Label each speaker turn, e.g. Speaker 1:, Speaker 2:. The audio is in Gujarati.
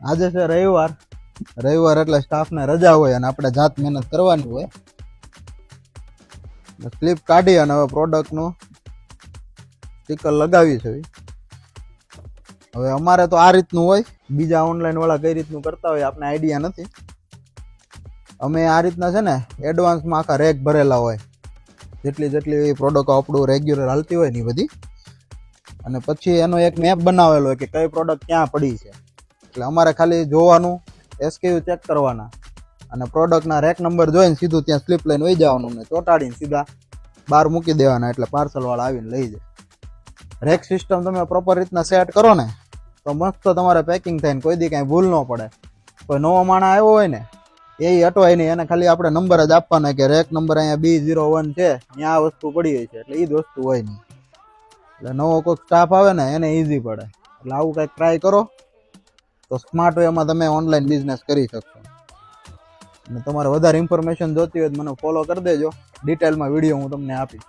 Speaker 1: આજે છે રવિવાર એટલે સ્ટાફને રજા હોય અને આપણે જાત મહેનત કરવાની હોય. સ્લીપ કાઢી અને હવે પ્રોડક્ટનું સ્ટીકર લગાવી છે. હવે અમારે તો આ રીતનું હોય, બીજા ઓનલાઈન વાળા કઈ રીતનું કરતા હોય આપણે આઈડિયા નથી. અમે આ રીતના છે ને એડવાન્સમાં આખા રેક ભરેલા હોય, જેટલી પ્રોડક્ટ આપણું રેગ્યુલર હાલતી હોય ને એ બધી, અને પછી એનો એક મેપ બનાવેલો હોય કે કઈ પ્રોડક્ટ ક્યાં પડી છે. એટલે અમારે ખાલી જોવાનું, એસકેયુ ચેક કરવાના અને પ્રોડક્ટના રેક નંબર જોઈને સીધું ત્યાં સ્લીપ લઈને વહી જવાનું ને ચોંટાડીને સીધા બહાર મૂકી દેવાના, એટલે પાર્સલવાળા આવીને લઈ જાય. રેક સિસ્ટમ તમે પ્રોપર રીતના સેટ કરો ને તો મસ્ત તમારે પેકિંગ થાય ને કોઈ દી કાંઈ ભૂલ ન પડે. કોઈ નવો માણસ આવ્યો હોય ને એ અટવાય નહીં, એને ખાલી આપણે નંબર જ આપવાનો કે રેક નંબર અહીંયા B01 છે, ત્યાં આ વસ્તુ પડી હોય છે, એટલે એ જ વસ્તુ હોય નહીં. એટલે નવો કોઈક સ્ટાફ આવે ને એને ઈઝી પડે. એટલે આવું કંઈક ટ્રાય કરો તો સ્માર્ટ વેમાં તમે ઓનલાઈન બિઝનેસ કરી શકશો. અને તમારે વધારે ઇન્ફોર્મેશન જોતી હોય તો મને ફોલો કરી દેજો, ડિટેલમાં વિડીયો હું તમને આપીશ.